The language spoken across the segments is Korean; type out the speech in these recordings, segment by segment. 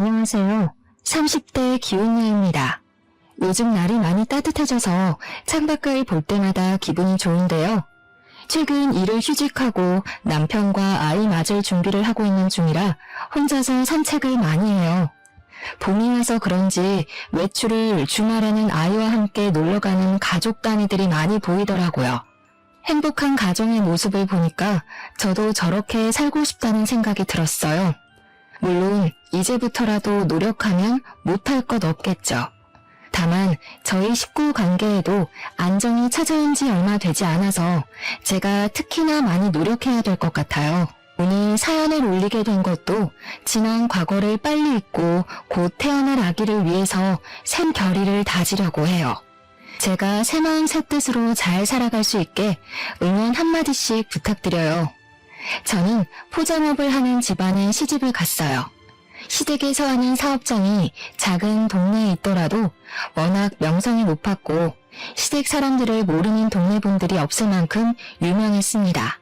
안녕하세요. 30대 기운녀입니다. 요즘 날이 많이 따뜻해져서 창밖을 볼 때마다 기분이 좋은데요. 최근 일을 휴직하고 남편과 아이 맞을 준비를 하고 있는 중이라 혼자서 산책을 많이 해요. 봄이 와서 그런지 외출을 주말에는 아이와 함께 놀러가는 가족 단위들이 많이 보이더라고요. 행복한 가정의 모습을 보니까 저도 저렇게 살고 싶다는 생각이 들었어요. 물론 이제부터라도 노력하면 못할 것 없겠죠. 다만 저희 식구 관계에도 안정이 찾아온 지 얼마 되지 않아서 제가 특히나 많이 노력해야 될 것 같아요. 오늘 사연을 올리게 된 것도 지난 과거를 빨리 잊고 곧 태어날 아기를 위해서 샘 결의를 다지려고 해요. 제가 새 마음 새 뜻으로 잘 살아갈 수 있게 응원 한마디씩 부탁드려요. 저는 포장업을 하는 집안에 시집을 갔어요. 시댁에서 하는 사업장이 작은 동네에 있더라도 워낙 명성이 높았고 시댁 사람들을 모르는 동네 분들이 없을 만큼 유명했습니다.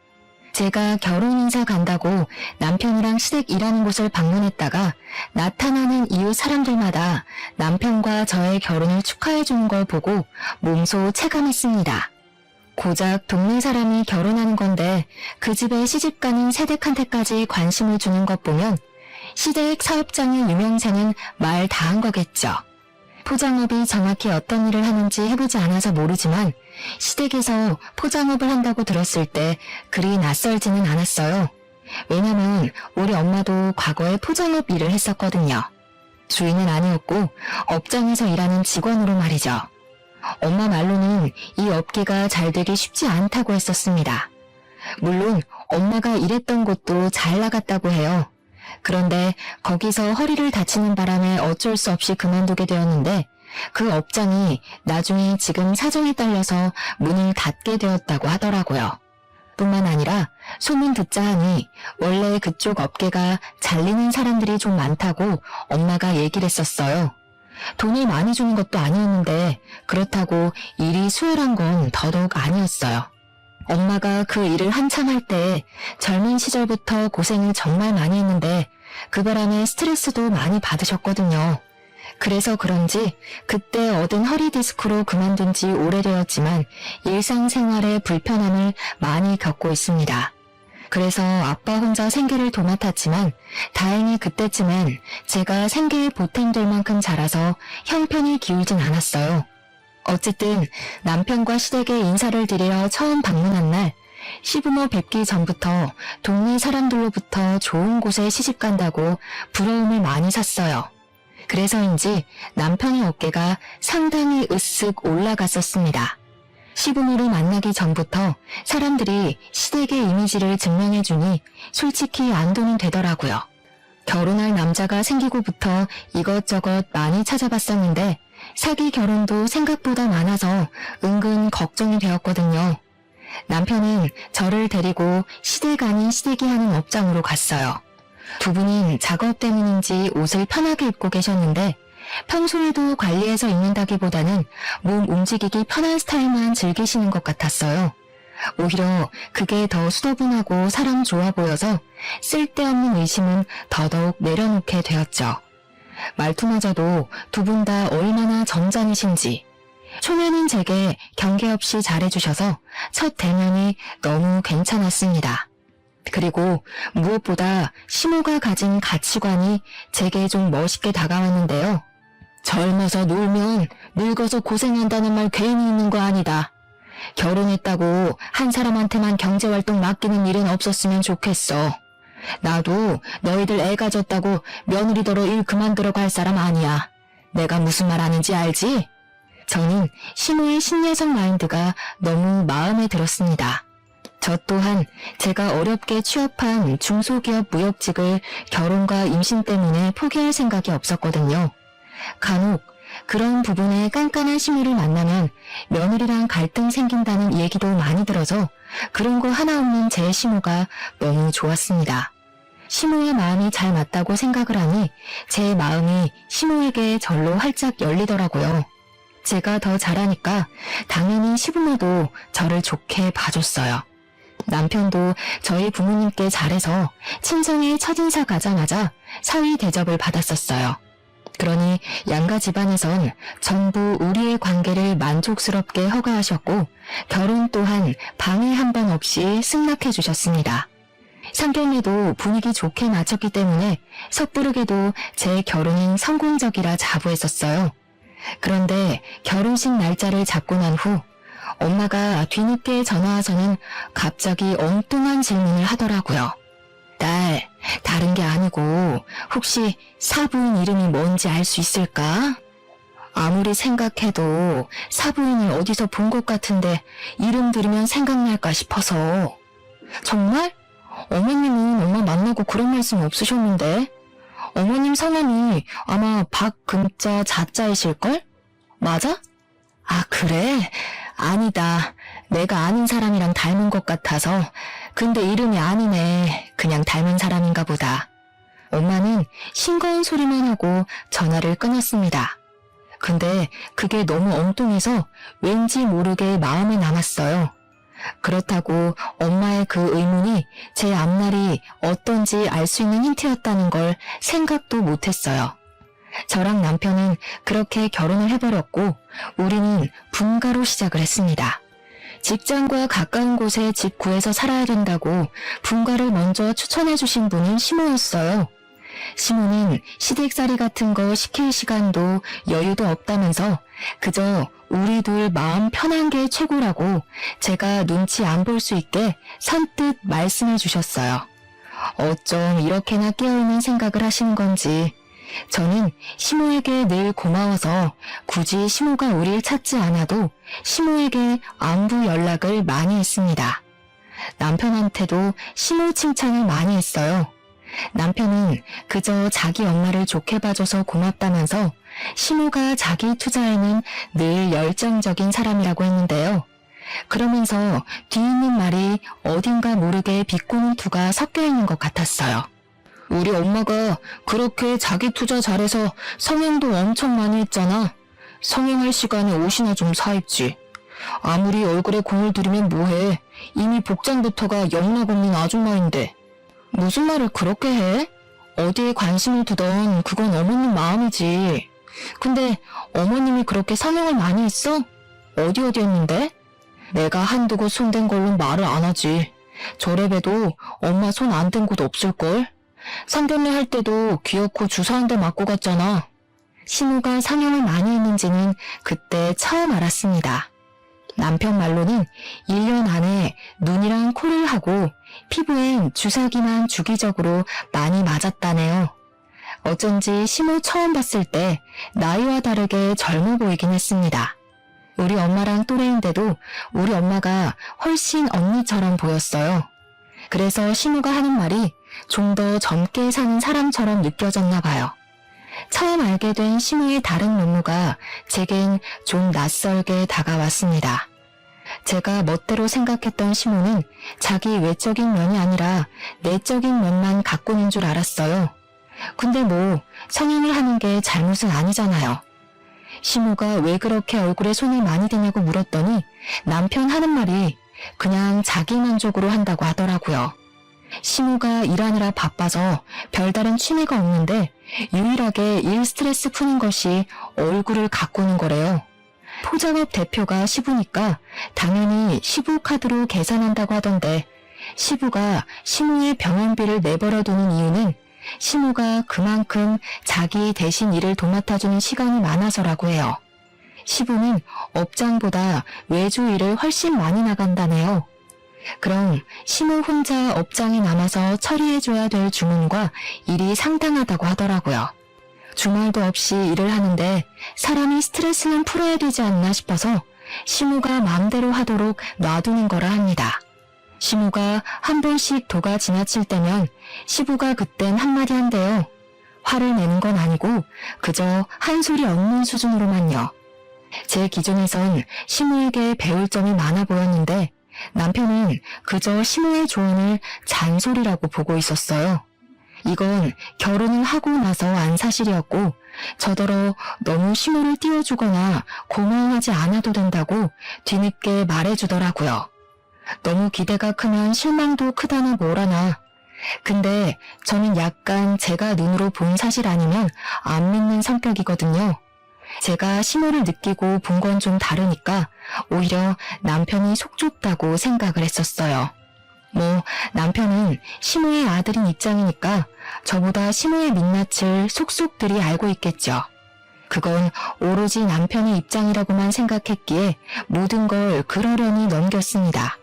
제가 결혼 인사 간다고 남편이랑 시댁 일하는 곳을 방문했다가 나타나는 이웃 사람들마다 남편과 저의 결혼을 축하해 주는 걸 보고 몸소 체감했습니다. 고작 동네 사람이 결혼하는 건데 그 집에 시집가는 새댁한테까지 관심을 주는 것 보면 시댁 사업장의 유명세는 말 다 한 거겠죠. 포장업이 정확히 어떤 일을 하는지 해보지 않아서 모르지만 시댁에서 포장업을 한다고 들었을 때 그리 낯설지는 않았어요. 왜냐면 우리 엄마도 과거에 포장업 일을 했었거든요. 주인은 아니었고 업장에서 일하는 직원으로 말이죠. 엄마 말로는 이 업계가 잘 되기 쉽지 않다고 했었습니다. 물론 엄마가 일했던 곳도 잘 나갔다고 해요. 그런데 거기서 허리를 다치는 바람에 어쩔 수 없이 그만두게 되었는데 그 업장이 나중에 지금 사정에 딸려서 문을 닫게 되었다고 하더라고요. 뿐만 아니라 소문 듣자 하니 원래 그쪽 업계가 잘리는 사람들이 좀 많다고 엄마가 얘기를 했었어요. 돈을 많이 주는 것도 아니었는데 그렇다고 일이 수월한 건 더더욱 아니었어요. 엄마가 그 일을 한참 할 때 젊은 시절부터 고생을 정말 많이 했는데 그 바람에 스트레스도 많이 받으셨거든요. 그래서 그런지 그때 얻은 허리 디스크로 그만둔 지 오래되었지만 일상생활에 불편함을 많이 겪고 있습니다. 그래서 아빠 혼자 생계를 도맡았지만 다행히 그때쯤엔 제가 생계에 보탬될 만큼 자라서 형편이 기울진 않았어요. 어쨌든 남편과 시댁에 인사를 드리러 처음 방문한 날 시부모 뵙기 전부터 동네 사람들로부터 좋은 곳에 시집간다고 부러움을 많이 샀어요. 그래서인지 남편의 어깨가 상당히 으쓱 올라갔었습니다. 시부모를 만나기 전부터 사람들이 시댁의 이미지를 증명해주니 솔직히 안도는 되더라고요. 결혼할 남자가 생기고부터 이것저것 많이 찾아봤었는데 사기 결혼도 생각보다 많아서 은근 걱정이 되었거든요. 남편은 저를 데리고 시댁 아닌 시댁이 하는 업장으로 갔어요. 두 분은 작업 때문인지 옷을 편하게 입고 계셨는데 평소에도 관리해서 입는다기보다는 몸 움직이기 편한 스타일만 즐기시는 것 같았어요. 오히려 그게 더 수더분하고 사람 좋아 보여서 쓸데없는 의심은 더더욱 내려놓게 되었죠. 말투마저도 두 분 다 얼마나 점잖으신지 초면인 제게 경계 없이 잘해주셔서 첫 대면이 너무 괜찮았습니다. 그리고 무엇보다 시모가 가진 가치관이 제게 좀 멋있게 다가왔는데요. 젊어서 놀면 늙어서 고생한다는 말 괜히 있는 거 아니다. 결혼했다고 한 사람한테만 경제활동 맡기는 일은 없었으면 좋겠어. 나도 너희들 애 가졌다고 며느리더러 일 그만두러 갈 사람 아니야. 내가 무슨 말 하는지 알지? 저는 시모의 신예적 마인드가 너무 마음에 들었습니다. 저 또한 제가 어렵게 취업한 중소기업 무역직을 결혼과 임신 때문에 포기할 생각이 없었거든요. 간혹 그런 부분에 깐깐한 시모를 만나면 며느리랑 갈등 생긴다는 얘기도 많이 들어서 그런 거 하나 없는 제 시모가 너무 좋았습니다. 시모의 마음이 잘 맞다고 생각을 하니 제 마음이 시모에게 절로 활짝 열리더라고요. 제가 더 잘하니까 당연히 시부모도 저를 좋게 봐줬어요. 남편도 저희 부모님께 잘해서 친정에 첫인사 가자마자 사위 대접을 받았었어요. 그러니 양가 집안에선 전부 우리의 관계를 만족스럽게 허가하셨고 결혼 또한 방해 한 번 없이 승낙해 주셨습니다. 상견례도 분위기 좋게 마쳤기 때문에 섣부르게도 제 결혼은 성공적이라 자부했었어요. 그런데 결혼식 날짜를 잡고 난 후 엄마가 뒤늦게 전화와서는 갑자기 엉뚱한 질문을 하더라고요. 딸, 다른 게 아니고 혹시 사부인 이름이 뭔지 알 수 있을까? 아무리 생각해도 사부인을 어디서 본 것 같은데 이름 들으면 생각날까 싶어서. 정말? 어머님은 엄마 만나고 그런 말씀 없으셨는데? 어머님 성함이 아마 박금자 자자이실걸? 맞아? 아, 그래? 아니다. 내가 아는 사람이랑 닮은 것 같아서. 근데 이름이 아니네. 그냥 닮은 사람인가 보다. 엄마는 싱거운 소리만 하고 전화를 끊었습니다. 근데 그게 너무 엉뚱해서 왠지 모르게 마음에 남았어요. 그렇다고 엄마의 그 의문이 제 앞날이 어떤지 알 수 있는 힌트였다는 걸 생각도 못했어요. 저랑 남편은 그렇게 결혼을 해버렸고 우리는 분가로 시작을 했습니다. 직장과 가까운 곳에 집 구해서 살아야 된다고 분가를 먼저 추천해 주신 분은 시모였어요. 시모는 시댁살이 같은 거 시킬 시간도 여유도 없다면서 그저 우리 둘 마음 편한 게 최고라고 제가 눈치 안 볼 수 있게 선뜻 말씀해 주셨어요. 어쩜 이렇게나 깨어있는 생각을 하시는 건지. 저는 시모에게 늘 고마워서 굳이 시모가 우리를 찾지 않아도 시모에게 안부 연락을 많이 했습니다. 남편한테도 시모 칭찬을 많이 했어요. 남편은 그저 자기 엄마를 좋게 봐줘서 고맙다면서 시모가 자기 투자에는 늘 열정적인 사람이라고 했는데요. 그러면서 뒤있는 말이 어딘가 모르게 비꼬는 투가 섞여 있는 것 같았어요. 우리 엄마가 그렇게 자기 투자 잘해서 성형도 엄청 많이 했잖아. 성형할 시간에 옷이나 좀 사입지. 아무리 얼굴에 공을 들이면 뭐해. 이미 복장부터가 영락없는 아줌마인데. 무슨 말을 그렇게 해? 어디에 관심을 두던 그건 어머님 마음이지. 근데 어머님이 그렇게 성형을 많이 했어? 어디 했는데? 내가 한두 곳 손댄 걸로 말을 안 하지. 저래봬도 엄마 손 안 댄 곳 없을걸? 상견례 할 때도 귀엽고 주사 한 대 맞고 갔잖아. 시모가 성형을 많이 했는지는 그때 처음 알았습니다. 남편 말로는 1년 안에 눈이랑 코를 하고 피부엔 주사기만 주기적으로 많이 맞았다네요. 어쩐지 시모 처음 봤을 때 나이와 다르게 젊어 보이긴 했습니다. 우리 엄마랑 또래인데도 우리 엄마가 훨씬 언니처럼 보였어요. 그래서 시모가 하는 말이 좀 더 젊게 사는 사람처럼 느껴졌나 봐요. 처음 알게 된 시모의 다른 면모가 제겐 좀 낯설게 다가왔습니다. 제가 멋대로 생각했던 시모는 자기 외적인 면이 아니라 내적인 면만 갖고 있는 줄 알았어요. 근데 뭐 성형을 하는 게 잘못은 아니잖아요. 시모가 왜 그렇게 얼굴에 손을 많이 대냐고 물었더니 남편 하는 말이 그냥 자기 만족으로 한다고 하더라고요. 시모가 일하느라 바빠서 별다른 취미가 없는데 유일하게 일 스트레스 푸는 것이 얼굴을 가꾸는 거래요. 포장업 대표가 시부니까 당연히 시부카드로 계산한다고 하던데 시부가 시모의 병원비를 내버려두는 이유는 시모가 그만큼 자기 대신 일을 도맡아주는 시간이 많아서라고 해요. 시부는 업장보다 외주 일을 훨씬 많이 나간다네요. 그럼 시모 혼자 업장에 남아서 처리해줘야 될 주문과 일이 상당하다고 하더라고요. 주말도 없이 일을 하는데 사람이 스트레스는 풀어야 되지 않나 싶어서 시모가 마음대로 하도록 놔두는 거라 합니다. 시모가 한 번씩 도가 지나칠 때면 시부가 그땐 한마디 한대요. 화를 내는 건 아니고 그저 한 소리 없는 수준으로만요. 제 기준에선 시모에게 배울 점이 많아 보였는데 남편은 그저 시모의 조언을 잔소리라고 보고 있었어요. 이건 결혼을 하고 나서 안 사실이었고 저더러 너무 시모를 띄워주거나 고마워하지 않아도 된다고 뒤늦게 말해주더라고요. 너무 기대가 크면 실망도 크다나 뭐라나. 근데 저는 약간 제가 눈으로 본 사실 아니면 안 믿는 성격이거든요. 제가 심호를 느끼고 본 건 좀 다르니까 오히려 남편이 속 좁다고 생각을 했었어요. 뭐 남편은 심호의 아들인 입장이니까 저보다 심호의 민낯을 속속들이 알고 있겠죠. 그건 오로지 남편의 입장이라고만 생각했기에 모든 걸 그러려니 넘겼습니다.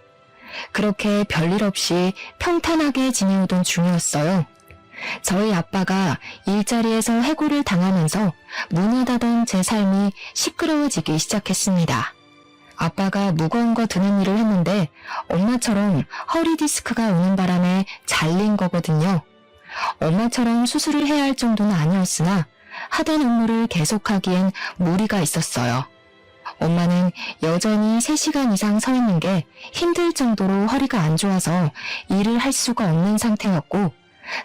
그렇게 별일 없이 평탄하게 지내오던 중이었어요. 저희 아빠가 일자리에서 해고를 당하면서 무능하던 제 삶이 시끄러워지기 시작했습니다. 아빠가 무거운 거 드는 일을 했는데 엄마처럼 허리 디스크가 오는 바람에 잘린 거거든요. 엄마처럼 수술을 해야 할 정도는 아니었으나 하던 업무를 계속하기엔 무리가 있었어요. 엄마는 여전히 3시간 이상 서 있는 게 힘들 정도로 허리가 안 좋아서 일을 할 수가 없는 상태였고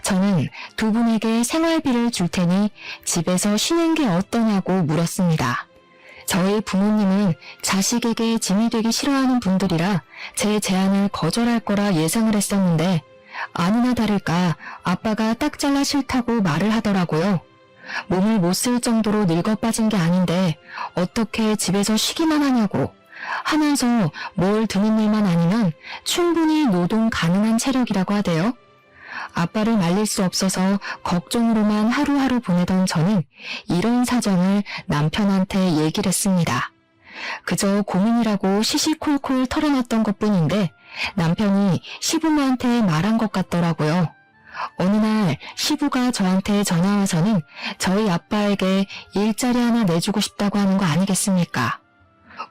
저는 두 분에게 생활비를 줄 테니 집에서 쉬는 게 어떠냐고 물었습니다. 저희 부모님은 자식에게 짐이 되기 싫어하는 분들이라 제 제안을 거절할 거라 예상을 했었는데 아니나 다를까 아빠가 딱 잘라 싫다고 말을 하더라고요. 몸을 못 쓸 정도로 늙어 빠진 게 아닌데 어떻게 집에서 쉬기만 하냐고 하면서 뭘 드는 일만 아니면 충분히 노동 가능한 체력이라고 하대요. 아빠를 말릴 수 없어서 걱정으로만 하루하루 보내던 저는 이런 사정을 남편한테 얘기를 했습니다. 그저 고민이라고 시시콜콜 털어놨던 것뿐인데 남편이 시부모한테 말한 것 같더라고요. 어느 날 시부가 저한테 전화와서는 저희 아빠에게 일자리 하나 내주고 싶다고 하는 거 아니겠습니까?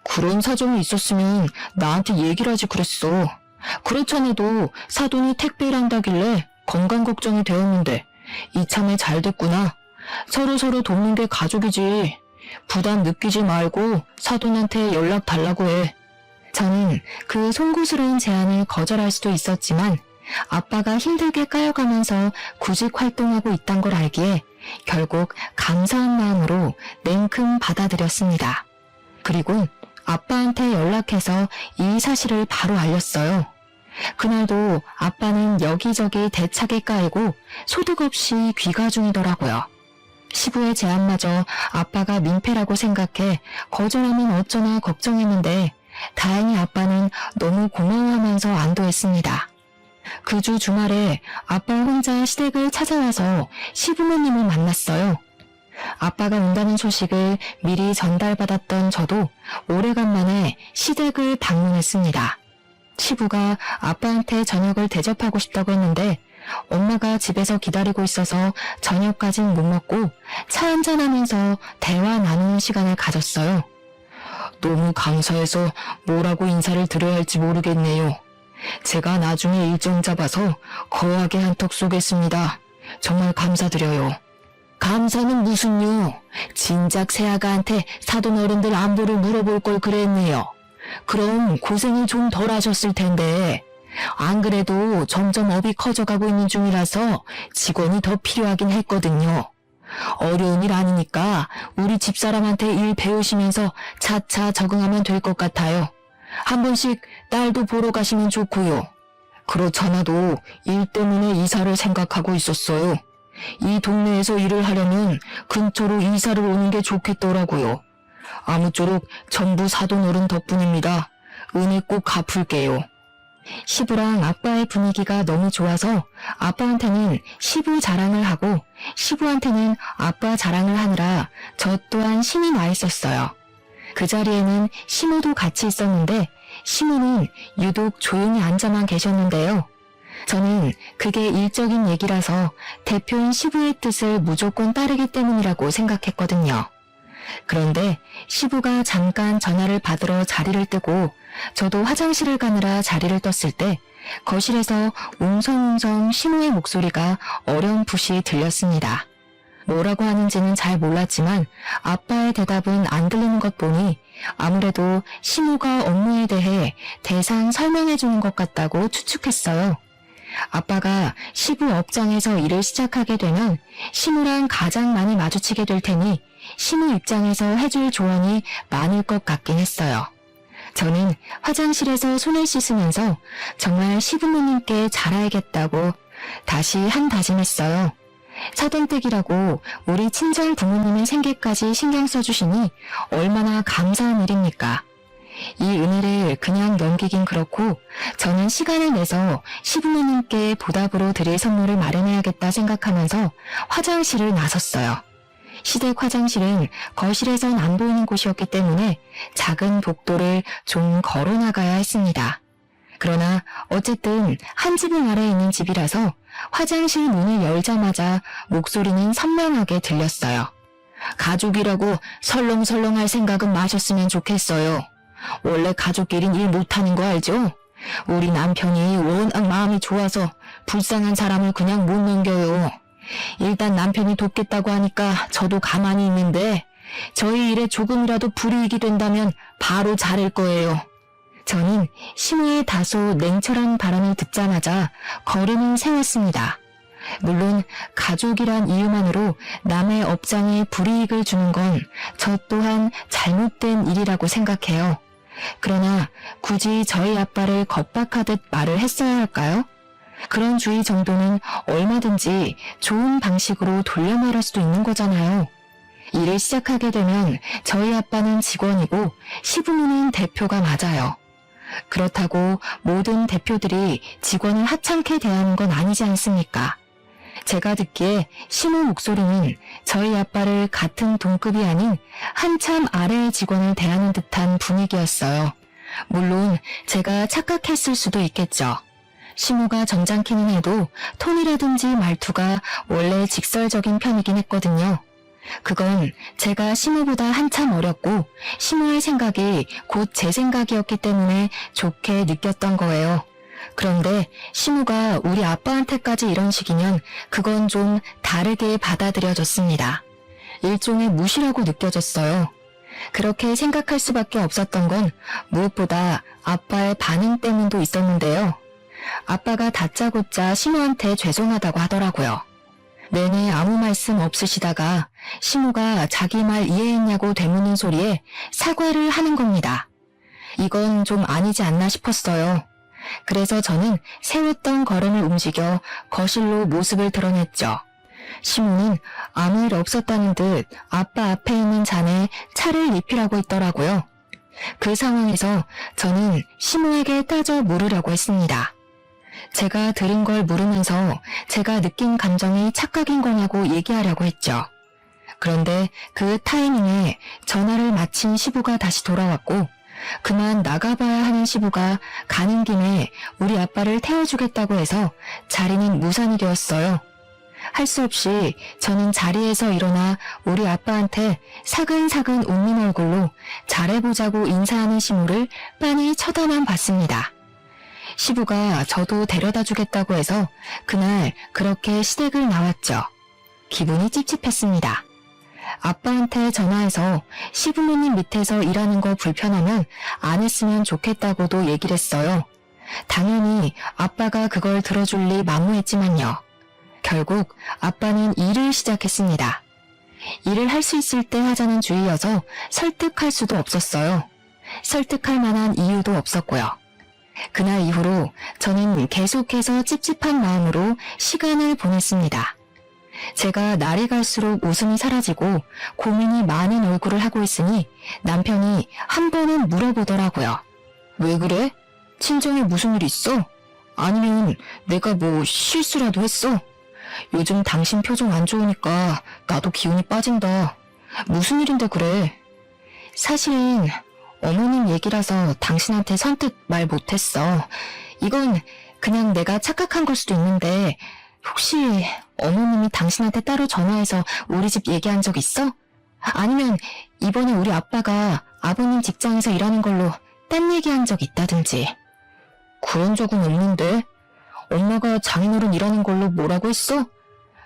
그런 사정이 있었으면 나한테 얘기를 하지 그랬어. 그렇잖아도 사돈이 택배를 한다길래 건강 걱정이 되었는데 이참에 잘 됐구나. 서로 돕는 게 가족이지. 부담 느끼지 말고 사돈한테 연락 달라고 해. 저는 그 송구스러운 제안을 거절할 수도 있었지만 아빠가 힘들게 까여가면서 구직 활동하고 있단 걸 알기에 결국 감사한 마음으로 냉큼 받아들였습니다. 그리고 아빠한테 연락해서 이 사실을 바로 알렸어요. 그날도 아빠는 여기저기 대차게 까이고 소득 없이 귀가 중이더라고요. 시부의 제안마저 아빠가 민폐라고 생각해 거절하면 어쩌나 걱정했는데 다행히 아빠는 너무 고마워하면서 안도했습니다. 그 주 주말에 아빠 혼자 시댁을 찾아와서 시부모님을 만났어요. 아빠가 온다는 소식을 미리 전달받았던 저도 오래간만에 시댁을 방문했습니다. 시부가 아빠한테 저녁을 대접하고 싶다고 했는데 엄마가 집에서 기다리고 있어서 저녁까진 못 먹고 차 한잔하면서 대화 나누는 시간을 가졌어요. 너무 감사해서 뭐라고 인사를 드려야 할지 모르겠네요. 제가 나중에 일정 잡아서 거하게 한턱 쏘겠습니다. 정말 감사드려요. 감사는 무슨요? 진작 새아가한테 사돈 어른들 안부를 물어볼 걸 그랬네요. 그럼 고생이 좀 덜 하셨을 텐데. 안 그래도 점점 업이 커져가고 있는 중이라서 직원이 더 필요하긴 했거든요. 어려운 일 아니니까 우리 집사람한테 일 배우시면서 차차 적응하면 될 것 같아요. 한 번씩 딸도 보러 가시면 좋고요. 그렇잖아도 일 때문에 이사를 생각하고 있었어요. 이 동네에서 일을 하려면 근처로 이사를 오는 게 좋겠더라고요. 아무쪼록 전부 사돈 어른 덕분입니다. 은혜 꼭 갚을게요. 시부랑 아빠의 분위기가 너무 좋아서 아빠한테는 시부 자랑을 하고 시부한테는 아빠 자랑을 하느라 저 또한 신이 나 있었어요. 그 자리에는 시모도 같이 있었는데 시모는 유독 조용히 앉아만 계셨는데요. 저는 그게 일적인 얘기라서 대표인 시부의 뜻을 무조건 따르기 때문이라고 생각했거든요. 그런데 시부가 잠깐 전화를 받으러 자리를 뜨고 저도 화장실을 가느라 자리를 떴을 때 거실에서 웅성웅성 시모의 목소리가 어렴풋이 들렸습니다. 뭐라고 하는지는 잘 몰랐지만 아빠의 대답은 안 들리는 것 보니 아무래도 시모가 업무에 대해 대상 설명해 주는 것 같다고 추측했어요. 아빠가 시부 업장에서 일을 시작하게 되면 시모랑 가장 많이 마주치게 될 테니 시모 입장에서 해줄 조언이 많을 것 같긴 했어요. 저는 화장실에서 손을 씻으면서 정말 시부모님께 잘해야겠다고 다시 한 다짐했어요. 사돈댁이라고 우리 친정 부모님의 생계까지 신경 써주시니 얼마나 감사한 일입니까? 이 은혜를 그냥 넘기긴 그렇고 저는 시간을 내서 시부모님께 보답으로 드릴 선물을 마련해야겠다 생각하면서 화장실을 나섰어요. 시댁 화장실은 거실에선 안 보이는 곳이었기 때문에 작은 복도를 좀 걸어 나가야 했습니다. 그러나 어쨌든 한 지붕 아래에 있는 집이라서 화장실 문을 열자마자 목소리는 선명하게 들렸어요. 가족이라고 설렁설렁 할 생각은 마셨으면 좋겠어요. 원래 가족끼린 일 못하는 거 알죠? 우리 남편이 워낙 마음이 좋아서 불쌍한 사람을 그냥 못 넘겨요. 일단 남편이 돕겠다고 하니까 저도 가만히 있는데 저희 일에 조금이라도 불이익이 된다면 바로 자를 거예요. 저는 시모의 다소 냉철한 발언을 듣자마자 걸음을 세웠습니다. 물론 가족이란 이유만으로 남의 업장에 불이익을 주는 건 저 또한 잘못된 일이라고 생각해요. 그러나 굳이 저희 아빠를 겁박하듯 말을 했어야 할까요? 그런 주의 정도는 얼마든지 좋은 방식으로 돌려 말할 수도 있는 거잖아요. 일을 시작하게 되면 저희 아빠는 직원이고 시부모는 대표가 맞아요. 그렇다고 모든 대표들이 직원을 하찮게 대하는 건 아니지 않습니까? 제가 듣기에 시모 목소리는 저희 아빠를 같은 동급이 아닌 한참 아래의 직원을 대하는 듯한 분위기였어요. 물론 제가 착각했을 수도 있겠죠. 시모가 점잖기는 해도 톤이라든지 말투가 원래 직설적인 편이긴 했거든요. 그건 제가 시모보다 한참 어렸고 시모의 생각이 곧 제 생각이었기 때문에 좋게 느꼈던 거예요. 그런데 시모가 우리 아빠한테까지 이런 식이면 그건 좀 다르게 받아들여졌습니다. 일종의 무시라고 느껴졌어요. 그렇게 생각할 수밖에 없었던 건 무엇보다 아빠의 반응 때문도 있었는데요. 아빠가 다짜고짜 시모한테 죄송하다고 하더라고요. 내내 아무 말씀 없으시다가 시모가 자기 말 이해했냐고 되묻는 소리에 사과를 하는 겁니다. 이건 좀 아니지 않나 싶었어요. 그래서 저는 세웠던 걸음을 움직여 거실로 모습을 드러냈죠. 시모는 아무 일 없었다는 듯 아빠 앞에 있는 잔에 차를 리필하고 있더라고요. 그 상황에서 저는 시모에게 따져 물으려고 했습니다. 제가 들은 걸 물으면서 제가 느낀 감정이 착각인 거냐고 얘기하려고 했죠. 그런데 그 타이밍에 전화를 마친 시부가 다시 돌아왔고 그만 나가봐야 하는 시부가 가는 김에 우리 아빠를 태워주겠다고 해서 자리는 무산이 되었어요. 할 수 없이 저는 자리에서 일어나 우리 아빠한테 사근사근 웃는 얼굴로 잘해보자고 인사하는 시모를 빤히 쳐다만 봤습니다. 시부가 저도 데려다 주겠다고 해서 그날 그렇게 시댁을 나왔죠. 기분이 찝찝했습니다. 아빠한테 전화해서 시부모님 밑에서 일하는 거 불편하면 안 했으면 좋겠다고도 얘기를 했어요. 당연히 아빠가 그걸 들어줄 리 만무했지만요. 결국 아빠는 일을 시작했습니다. 일을 할 수 있을 때 하자는 주의여서 설득할 수도 없었어요. 설득할 만한 이유도 없었고요. 그날 이후로 저는 계속해서 찝찝한 마음으로 시간을 보냈습니다. 제가 날이 갈수록 웃음이 사라지고 고민이 많은 얼굴을 하고 있으니 남편이 한 번은 물어보더라고요. 왜 그래? 친정에 무슨 일 있어? 아니면 내가 뭐 실수라도 했어? 요즘 당신 표정 안 좋으니까 나도 기운이 빠진다. 무슨 일인데 그래? 사실은 어머님 얘기라서 당신한테 선뜻 말 못했어. 이건 그냥 내가 착각한 걸 수도 있는데 혹시 어머님이 당신한테 따로 전화해서 우리 집 얘기한 적 있어? 아니면 이번에 우리 아빠가 아버님 직장에서 일하는 걸로 딴 얘기한 적 있다든지. 그런 적은 없는데? 엄마가 장인어른 일하는 걸로 뭐라고 했어?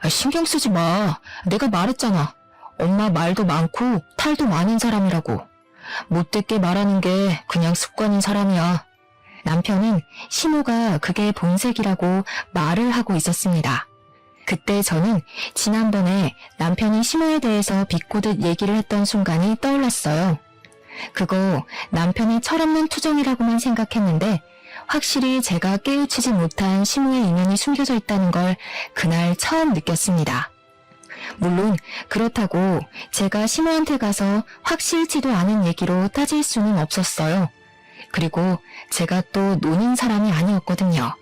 신경 쓰지 마. 내가 말했잖아. 엄마 말도 많고 탈도 많은 사람이라고. 못 듣게 말하는 게 그냥 습관인 사람이야. 남편은 시모가 그게 본색이라고 말을 하고 있었습니다. 그때 저는 지난번에 남편이 시모에 대해서 비꼬듯 얘기를 했던 순간이 떠올랐어요. 그거 남편의 철없는 투정이라고만 생각했는데 확실히 제가 깨우치지 못한 시모의 이면이 숨겨져 있다는 걸 그날 처음 느꼈습니다. 물론 그렇다고 제가 시모한테 가서 확실치도 않은 얘기로 따질 수는 없었어요. 그리고 제가 또 노는 사람이 아니었거든요.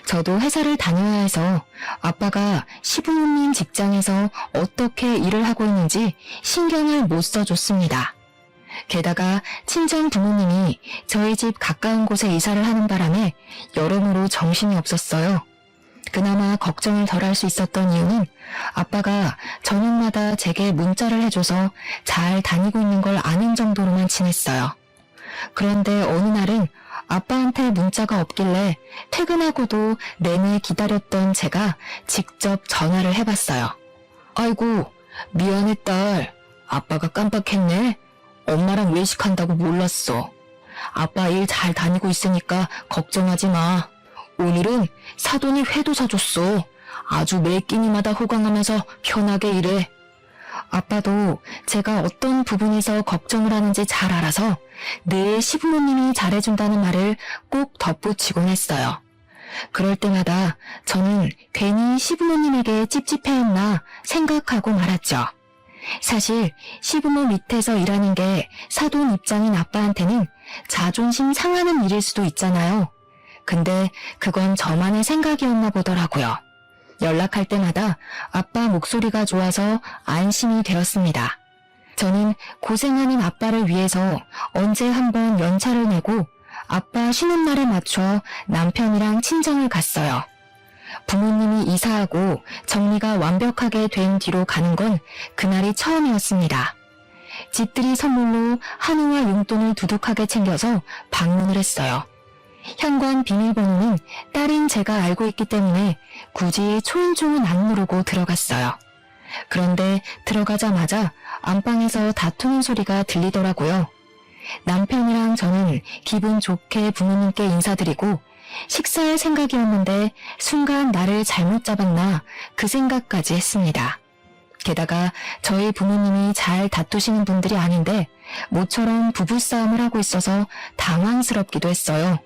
저도 회사를 다녀야 해서 아빠가 시부모님 직장에서 어떻게 일을 하고 있는지 신경을 못 써줬습니다. 게다가 친정 부모님이 저희 집 가까운 곳에 이사를 하는 바람에 여러모로 정신이 없었어요. 그나마 걱정을 덜 할 수 있었던 이유는 아빠가 저녁마다 제게 문자를 해줘서 잘 다니고 있는 걸 아는 정도로만 지냈어요. 그런데 어느 날은 아빠한테 문자가 없길래 퇴근하고도 내내 기다렸던 제가 직접 전화를 해봤어요. 아이고, 미안해 딸. 아빠가 깜빡했네. 엄마랑 외식한다고 몰랐어. 아빠 일 잘 다니고 있으니까 걱정하지 마. 오늘은 사돈이 회도 사줬어. 아주 매 끼니마다 호강하면서 편하게 일해. 아빠도 제가 어떤 부분에서 걱정을 하는지 잘 알아서 늘 시부모님이 잘해준다는 말을 꼭 덧붙이곤 했어요. 그럴 때마다 저는 괜히 시부모님에게 찝찝해했나 생각하고 말았죠. 사실 시부모 밑에서 일하는 게 사돈 입장인 아빠한테는 자존심 상하는 일일 수도 있잖아요. 근데 그건 저만의 생각이었나 보더라고요. 연락할 때마다 아빠 목소리가 좋아서 안심이 되었습니다. 저는 고생하는 아빠를 위해서 언제 한번 연차를 내고 아빠 쉬는 날에 맞춰 남편이랑 친정을 갔어요. 부모님이 이사하고 정리가 완벽하게 된 뒤로 가는 건 그날이 처음이었습니다. 집들이 선물로 한우와 용돈을 두둑하게 챙겨서 방문을 했어요. 현관 비밀번호는 딸인 제가 알고 있기 때문에 굳이 초인종은 안 누르고 들어갔어요. 그런데 들어가자마자 안방에서 다투는 소리가 들리더라고요. 남편이랑 저는 기분 좋게 부모님께 인사드리고 식사할 생각이었는데 순간 나를 잘못 잡았나 그 생각까지 했습니다. 게다가 저희 부모님이 잘 다투시는 분들이 아닌데 모처럼 부부싸움을 하고 있어서 당황스럽기도 했어요.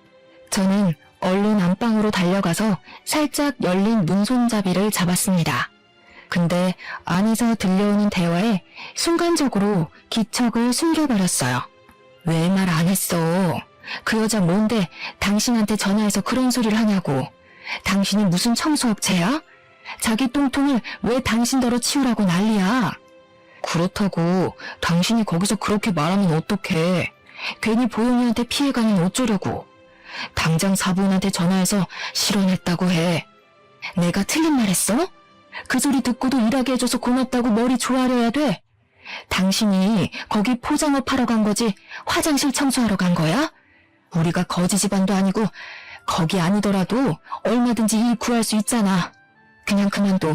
저는 얼른 안방으로 달려가서 살짝 열린 문손잡이를 잡았습니다. 근데 안에서 들려오는 대화에 순간적으로 기척을 숨겨버렸어요. 왜 말 안 했어? 그 여자 뭔데 당신한테 전화해서 그런 소리를 하냐고. 당신이 무슨 청소업체야? 자기 똥통을 왜 당신더러 치우라고 난리야. 그렇다고 당신이 거기서 그렇게 말하면 어떡해. 괜히 보영이한테 피해가면 어쩌려고. 당장 사부인한테 전화해서 실언했다고 해. 내가 틀린 말 했어? 그 소리 듣고도 일하게 해줘서 고맙다고 머리 조아려야 돼? 당신이 거기 포장업 하러 간 거지 화장실 청소하러 간 거야? 우리가 거지 집안도 아니고 거기 아니더라도 얼마든지 일 구할 수 있잖아. 그냥 그만둬.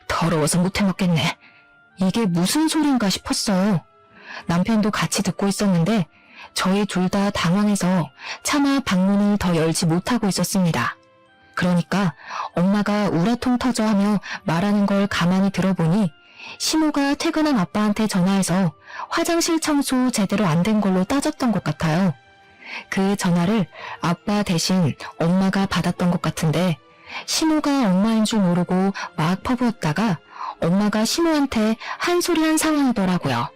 더러워서 못 해먹겠네. 이게 무슨 소린가 싶었어요. 남편도 같이 듣고 있었는데 저희 둘 다 당황해서 차마 방문을 더 열지 못하고 있었습니다. 그러니까 엄마가 우라통 터져 하며 말하는 걸 가만히 들어보니 시모가 퇴근한 아빠한테 전화해서 화장실 청소 제대로 안 된 걸로 따졌던 것 같아요. 그 전화를 아빠 대신 엄마가 받았던 것 같은데 시모가 엄마인 줄 모르고 막 퍼부었다가 엄마가 시모한테 한 소리 한 상황이더라고요.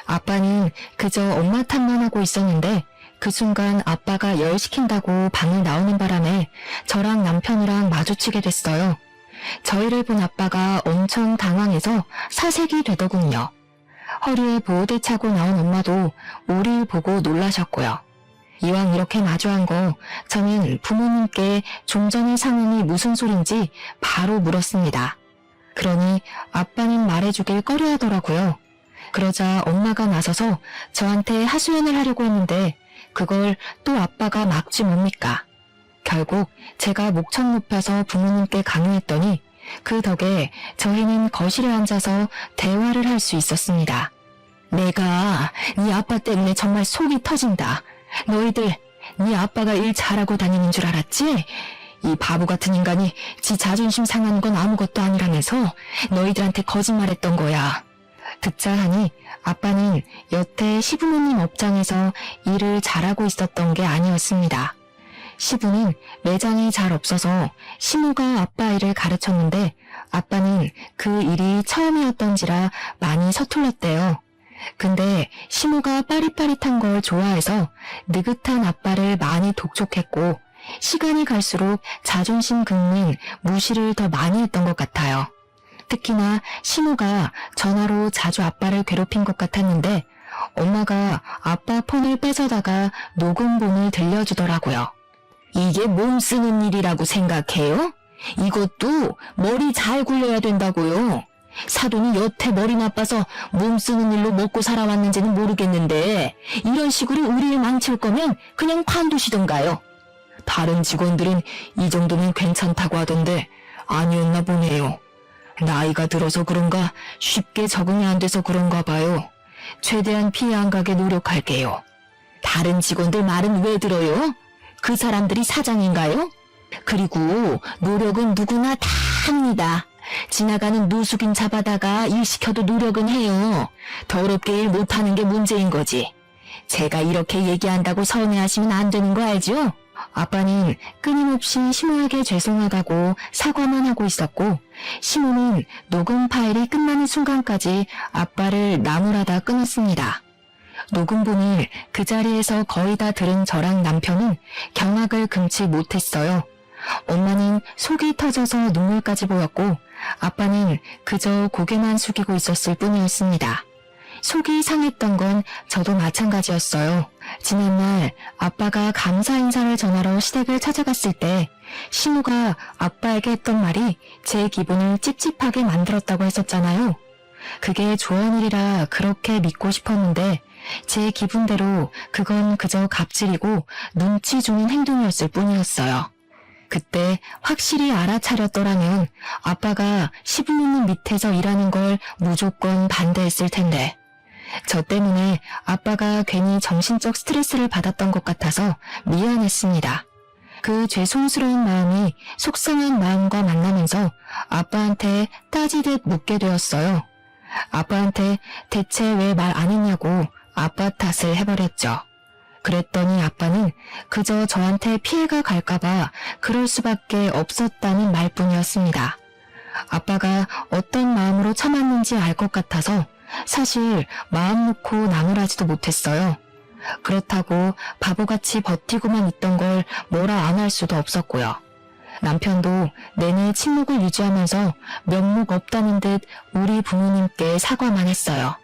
아빠는 그저 엄마 탓만 하고 있었는데 그 순간 아빠가 열 시킨다고 방을 나오는 바람에 저랑 남편이랑 마주치게 됐어요. 저희를 본 아빠가 엄청 당황해서 사색이 되더군요. 허리에 보호대 차고 나온 엄마도 우릴 보고 놀라셨고요. 이왕 이렇게 마주한 거 저는 부모님께 좀 전의 상황이 무슨 소린지 바로 물었습니다. 그러니 아빠는 말해주길 꺼려하더라고요. 그러자 엄마가 나서서 저한테 하소연을 하려고 했는데 그걸 또 아빠가 막지 뭡니까? 결국 제가 목청 높여서 부모님께 강요했더니 그 덕에 저희는 거실에 앉아서 대화를 할 수 있었습니다. 내가 네 아빠 때문에 정말 속이 터진다. 너희들 네 아빠가 일 잘하고 다니는 줄 알았지? 이 바보 같은 인간이 지 자존심 상하는 건 아무것도 아니라면서 너희들한테 거짓말했던 거야. 듣자 하니 아빠는 여태 시부모님 업장에서 일을 잘하고 있었던 게 아니었습니다. 시부는 매장이 잘 없어서 시모가 아빠 일을 가르쳤는데 아빠는 그 일이 처음이었던지라 많이 서툴렀대요. 근데 시모가 빠릿빠릿한 걸 좋아해서 느긋한 아빠를 많이 독촉했고 시간이 갈수록 자존심 긁는 무시를 더 많이 했던 것 같아요. 특히나 시모가 전화로 자주 아빠를 괴롭힌 것 같았는데 엄마가 아빠 폰을 뺏어다가 녹음본을 들려주더라고요. 이게 몸 쓰는 일이라고 생각해요? 이것도 머리 잘 굴려야 된다고요. 사돈이 여태 머리 나빠서 몸 쓰는 일로 먹고 살아왔는지는 모르겠는데 이런 식으로 우리를 망칠 거면 그냥 관두시던가요. 다른 직원들은 이 정도면 괜찮다고 하던데 아니었나 보네요. 나이가 들어서 그런가 쉽게 적응이 안 돼서 그런가 봐요. 최대한 피해 안 가게 노력할게요. 다른 직원들 말은 왜 들어요? 그 사람들이 사장인가요? 그리고 노력은 누구나 다 합니다. 지나가는 노숙인 잡아다가 일 시켜도 노력은 해요. 더럽게 일 못하는 게 문제인 거지. 제가 이렇게 얘기한다고 서운해하시면 안 되는 거 알죠? 아빠는 끊임없이 시모에게 죄송하다고 사과만 하고 있었고 시모는 녹음 파일이 끝나는 순간까지 아빠를 나무라다 끊었습니다. 녹음본을 그 자리에서 거의 다 들은 저랑 남편은 경악을 금치 못했어요. 엄마는 속이 터져서 눈물까지 보였고 아빠는 그저 고개만 숙이고 있었을 뿐이었습니다. 속이 상했던 건 저도 마찬가지였어요. 지난날 아빠가 감사 인사를 전하러 시댁을 찾아갔을 때 시모가 아빠에게 했던 말이 제 기분을 찝찝하게 만들었다고 했었잖아요. 그게 좋은 일이라 그렇게 믿고 싶었는데 제 기분대로 그건 그저 갑질이고 눈치 주는 행동이었을 뿐이었어요. 그때 확실히 알아차렸더라면 아빠가 시부모님 밑에서 일하는 걸 무조건 반대했을 텐데 저 때문에 아빠가 괜히 정신적 스트레스를 받았던 것 같아서 미안했습니다. 그 죄송스러운 마음이 속상한 마음과 만나면서 아빠한테 따지듯 묻게 되었어요. 아빠한테 대체 왜 말 안 했냐고 아빠 탓을 해버렸죠. 그랬더니 아빠는 그저 저한테 피해가 갈까봐 그럴 수밖에 없었다는 말뿐이었습니다. 아빠가 어떤 마음으로 참았는지 알 것 같아서 사실 마음 놓고 나무라지도 못했어요. 그렇다고 바보같이 버티고만 있던 걸 뭐라 안 할 수도 없었고요. 남편도 내내 침묵을 유지하면서 면목 없다는 듯 우리 부모님께 사과만 했어요.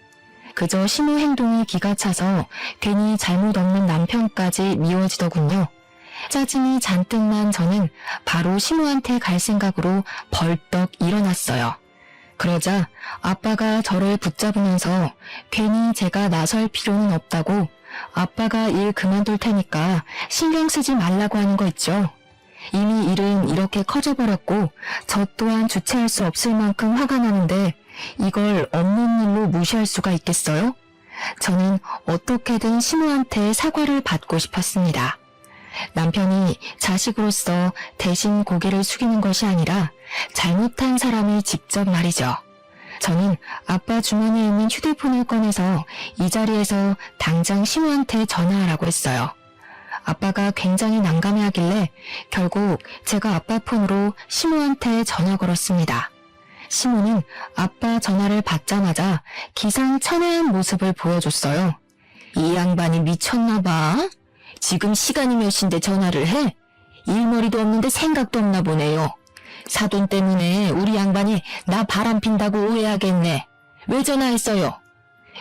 그저 시모 행동이 기가 차서 괜히 잘못 없는 남편까지 미워지더군요. 짜증이 잔뜩 난 저는 바로 시모한테 갈 생각으로 벌떡 일어났어요. 그러자 아빠가 저를 붙잡으면서 괜히 제가 나설 필요는 없다고 아빠가 일 그만둘 테니까 신경 쓰지 말라고 하는 거 있죠. 이미 일은 이렇게 커져버렸고 저 또한 주체할 수 없을 만큼 화가 나는데 이걸 없는 일로 무시할 수가 있겠어요? 저는 어떻게든 시모한테 사과를 받고 싶었습니다. 남편이 자식으로서 대신 고개를 숙이는 것이 아니라 잘못한 사람이 직접 말이죠. 저는 아빠 주머니에 있는 휴대폰을 꺼내서 이 자리에서 당장 시모한테 전화하라고 했어요. 아빠가 굉장히 난감해하길래 결국 제가 아빠 폰으로 시모한테 전화 걸었습니다. 시모는 아빠 전화를 받자마자 기상천외한 모습을 보여줬어요. 이 양반이 미쳤나 봐. 지금 시간이 몇 시인데 전화를 해? 일머리도 없는데 생각도 없나 보네요. 사돈 때문에 우리 양반이 나 바람핀다고 오해하겠네. 왜 전화했어요?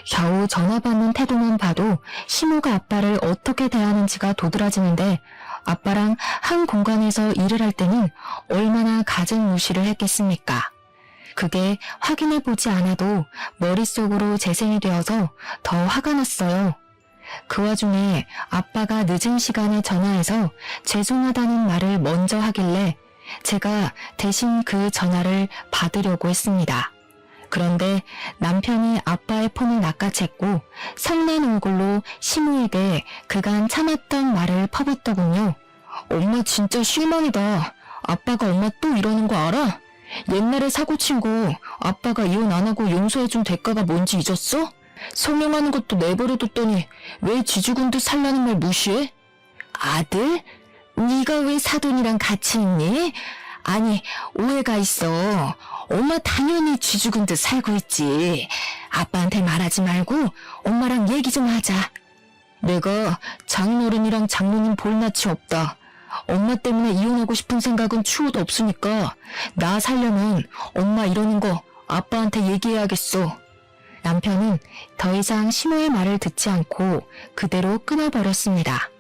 겨우 전화 받는 태도만 봐도 시모가 아빠를 어떻게 대하는지가 도드라지는데 아빠랑 한 공간에서 일을 할 때는 얼마나 가진 무시를 했겠습니까? 그게 확인해보지 않아도 머릿속으로 재생이 되어서 더 화가 났어요. 그 와중에 아빠가 늦은 시간에 전화해서 죄송하다는 말을 먼저 하길래 제가 대신 그 전화를 받으려고 했습니다. 그런데 남편이 아빠의 폰을 낚아챘고 성난 얼굴로 시모에게 그간 참았던 말을 퍼붓더군요. 엄마 진짜 실망이다. 아빠가 엄마 또 이러는 거 알아? 옛날에 사고 친 거 아빠가 이혼 안 하고 용서해준 대가가 뭔지 잊었어? 성형하는 것도 내버려뒀더니 왜 쥐죽은 듯 살라는 말 무시해? 아들? 네가 왜 사돈이랑 같이 있니? 아니, 오해가 있어. 엄마 당연히 쥐죽은 듯 살고 있지. 아빠한테 말하지 말고 엄마랑 얘기 좀 하자. 내가 장인어른이랑 장모님 볼낯이 없다. 엄마 때문에 이혼하고 싶은 생각은 추호도 없으니까 나 살려면 엄마 이러는 거 아빠한테 얘기해야겠어. 남편은 더 이상 시모의 말을 듣지 않고 그대로 끊어버렸습니다.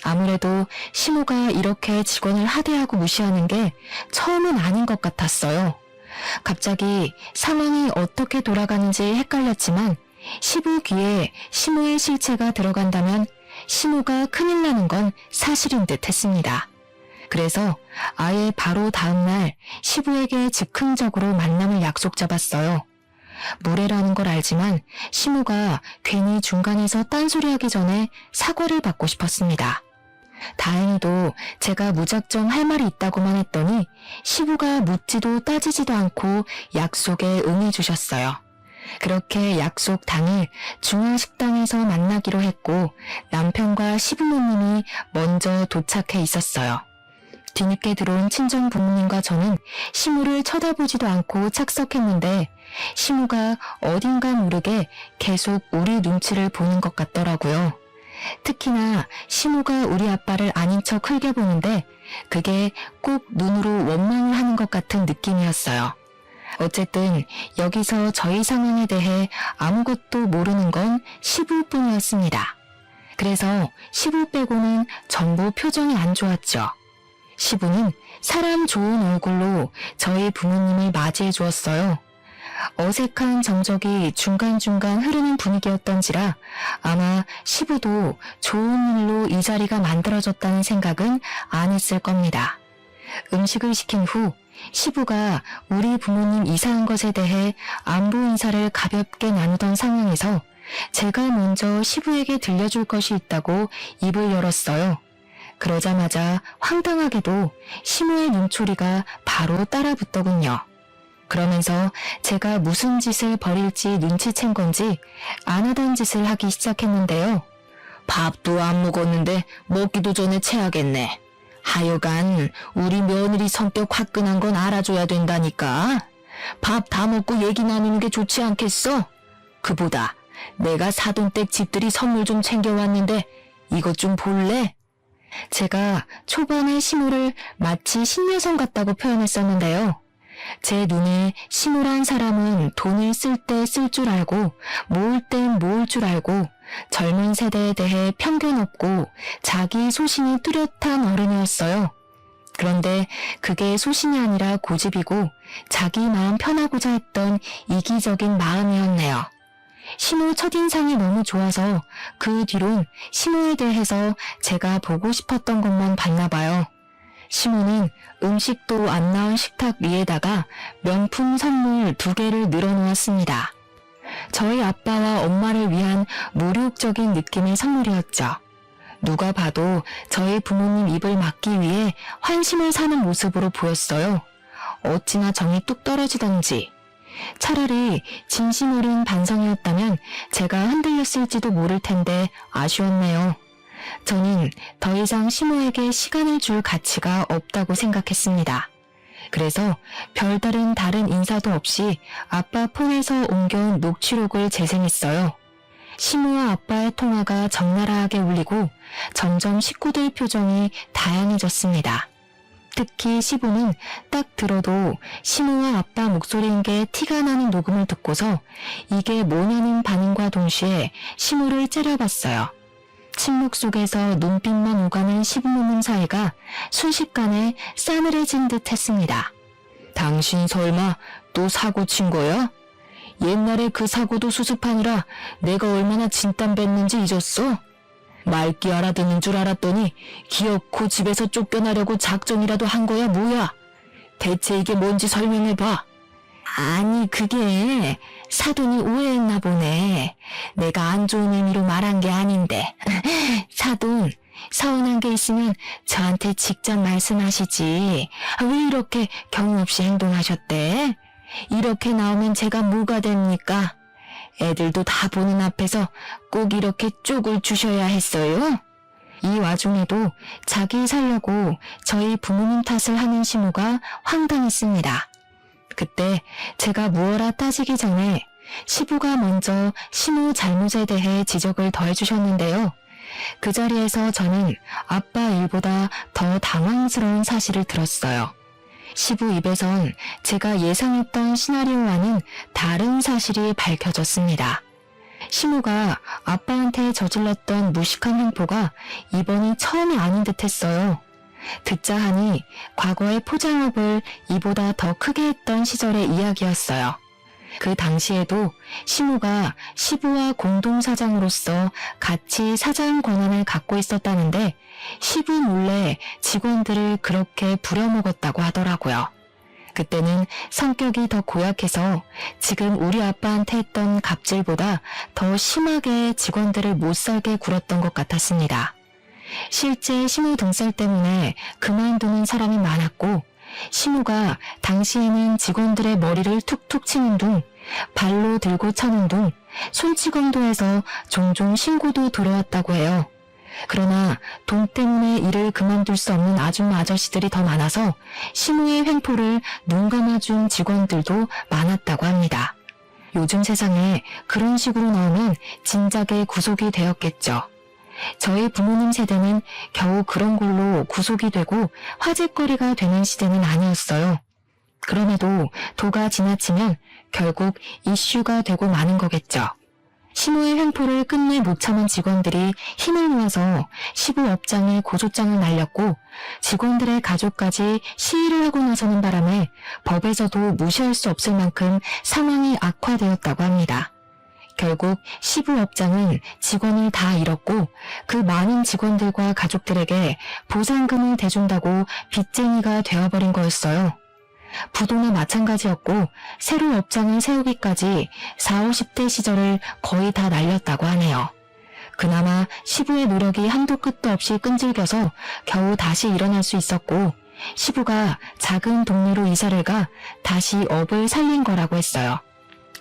아무래도 시모가 이렇게 직원을 하대하고 무시하는 게 처음은 아닌 것 같았어요. 갑자기 상황이 어떻게 돌아가는지 헷갈렸지만 시부 귀에 시모의 실체가 들어간다면 시모가 큰일 나는 건 사실인 듯 했습니다. 그래서 아예 바로 다음날 시부에게 즉흥적으로 만남을 약속 잡았어요. 무례라는 걸 알지만 시모가 괜히 중간에서 딴소리하기 전에 사과를 받고 싶었습니다. 다행히도 제가 무작정 할 말이 있다고만 했더니 시부가 묻지도 따지지도 않고 약속에 응해주셨어요. 그렇게 약속 당일 중앙식당에서 만나기로 했고 남편과 시부모님이 먼저 도착해 있었어요. 뒤늦게 들어온 친정 부모님과 저는 시모를 쳐다보지도 않고 착석했는데 시모가 어딘가 모르게 계속 우리 눈치를 보는 것 같더라고요. 특히나 시모가 우리 아빠를 아닌 척 흘겨보는데 그게 꼭 눈으로 원망을 하는 것 같은 느낌이었어요. 어쨌든 여기서 저희 상황에 대해 아무것도 모르는 건 시부뿐이었습니다. 그래서 시부 빼고는 전부 표정이 안 좋았죠. 시부는 사람 좋은 얼굴로 저희 부모님을 맞이해 주었어요. 어색한 정적이 중간중간 흐르는 분위기였던지라 아마 시부도 좋은 일로 이 자리가 만들어졌다는 생각은 안 했을 겁니다. 음식을 시킨 후 시부가 우리 부모님 이사한 것에 대해 안부 인사를 가볍게 나누던 상황에서 제가 먼저 시부에게 들려줄 것이 있다고 입을 열었어요. 그러자마자 황당하게도 시모의 눈초리가 바로 따라붙더군요. 그러면서 제가 무슨 짓을 벌일지 눈치챈 건지 안 하던 짓을 하기 시작했는데요. 밥도 안 먹었는데 먹기도 전에 체하겠네. 하여간 우리 며느리 성격 화끈한 건 알아줘야 된다니까. 밥 다 먹고 얘기 나누는 게 좋지 않겠어? 그보다 내가 사돈댁 집들이 선물 좀 챙겨왔는데 이것 좀 볼래? 제가 초반에 시모를 마치 신여성 같다고 표현했었는데요. 제 눈에 시모란 사람은 돈을 쓸 때 쓸 줄 알고 모을 땐 모을 줄 알고 젊은 세대에 대해 편견 없고 자기 소신이 뚜렷한 어른이었어요. 그런데 그게 소신이 아니라 고집이고 자기 마음 편하고자 했던 이기적인 마음이었네요. 시모 첫인상이 너무 좋아서 그 뒤론 시모에 대해서 제가 보고 싶었던 것만 봤나 봐요. 시모는 음식도 안 나온 식탁 위에다가 명품 선물 2개를 늘어놓았습니다. 저희 아빠와 엄마를 위한 모욕적인 느낌의 선물이었죠. 누가 봐도 저희 부모님 입을 막기 위해 환심을 사는 모습으로 보였어요. 어찌나 정이 뚝 떨어지던지. 차라리 진심 어린 반성이었다면 제가 흔들렸을지도 모를 텐데 아쉬웠네요. 저는 더 이상 시모에게 시간을 줄 가치가 없다고 생각했습니다. 그래서 별다른 다른 인사도 없이 아빠 폰에서 옮겨온 녹취록을 재생했어요. 시모와 아빠의 통화가 적나라하게 울리고 점점 식구들 표정이 다양해졌습니다. 특히 시부는 딱 들어도 시모와 아빠 목소리인 게 티가 나는 녹음을 듣고서 이게 뭐냐는 반응과 동시에 시모를 째려봤어요. 침묵 속에서 눈빛만 오가는 시부모님 사이가 순식간에 싸늘해진 듯 했습니다. 당신 설마 또 사고 친 거야? 옛날에 그 사고도 수습하느라 내가 얼마나 진땀 뺐는지 잊었어? 맑게 알아듣는 줄 알았더니 기어코 집에서 쫓겨나려고 작정이라도 한 거야 뭐야? 대체 이게 뭔지 설명해봐. 아니 그게 사돈이 오해했나 보네. 내가 안 좋은 의미로 말한 게 아닌데. 사돈, 서운한 게 있으면 저한테 직접 말씀하시지. 왜 이렇게 경우 없이 행동하셨대? 이렇게 나오면 제가 뭐가 됩니까? 애들도 다 보는 앞에서 꼭 이렇게 쪽을 주셔야 했어요? 이 와중에도 자기 살려고 저희 부모님 탓을 하는 시모가 황당했습니다. 그때 제가 무어라 따지기 전에 시부가 먼저 시모 잘못에 대해 지적을 더해주셨는데요. 그 자리에서 저는 아빠 일보다 더 당황스러운 사실을 들었어요. 시부 입에선 제가 예상했던 시나리오와는 다른 사실이 밝혀졌습니다. 시모가 아빠한테 저질렀던 무식한 횡포가 이번이 처음이 아닌 듯 했어요. 듣자 하니 과거의 포장업을 이보다 더 크게 했던 시절의 이야기였어요. 그 당시에도 시모가 시부와 공동사장으로서 같이 사장 권한을 갖고 있었다는데 시부 몰래 직원들을 그렇게 부려먹었다고 하더라고요. 그때는 성격이 더 고약해서 지금 우리 아빠한테 했던 갑질보다 더 심하게 직원들을 못살게 굴었던 것 같았습니다. 실제 시모 등살 때문에 그만두는 사람이 많았고 시모가 당시에는 직원들의 머리를 툭툭 치는 둥, 발로 들고 차는 둥, 손찌검도 해서 종종 신고도 들어왔다고 해요. 그러나 돈 때문에 일을 그만둘 수 없는 아줌마 아저씨들이 더 많아서 시모의 횡포를 눈 감아준 직원들도 많았다고 합니다. 요즘 세상에 그런 식으로 나오면 진작에 구속이 되었겠죠. 저희 부모님 세대는 겨우 그런 걸로 구속이 되고 화제거리가 되는 시대는 아니었어요. 그럼에도 도가 지나치면 결국 이슈가 되고 마는 거겠죠. 시모의 횡포를 끝내 못 참은 직원들이 힘을 모아서 시부 업장에 고소장을 날렸고 직원들의 가족까지 시위를 하고 나서는 바람에 법에서도 무시할 수 없을 만큼 상황이 악화되었다고 합니다. 결국 시부 업장은 직원을 다 잃었고 그 많은 직원들과 가족들에게 보상금을 대준다고 빚쟁이가 되어버린 거였어요. 부도나 마찬가지였고 새로 업장을 세우기까지 40, 50대 시절을 거의 다 날렸다고 하네요. 그나마 시부의 노력이 한도 끝도 없이 끈질겨서 겨우 다시 일어날 수 있었고 시부가 작은 동네로 이사를 가 다시 업을 살린 거라고 했어요.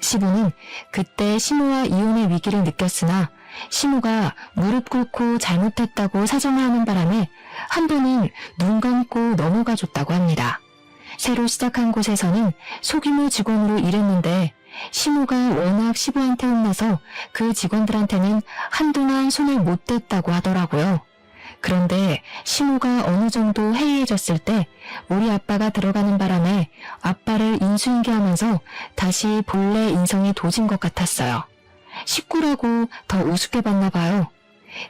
시부는 그때 시모와 이혼의 위기를 느꼈으나 시모가 무릎 꿇고 잘못했다고 사정을 하는 바람에 한 번은 눈 감고 넘어가 줬다고 합니다. 새로 시작한 곳에서는 소규모 직원으로 일했는데 시모가 워낙 시부한테 혼나서 그 직원들한테는 한동안 손을 못 댔다고 하더라고요. 그런데 시모가 어느 정도 해이해졌을 때 우리 아빠가 들어가는 바람에 아빠를 인수인계하면서 다시 본래 인성이 도진 것 같았어요. 식구라고 더 우습게 봤나 봐요.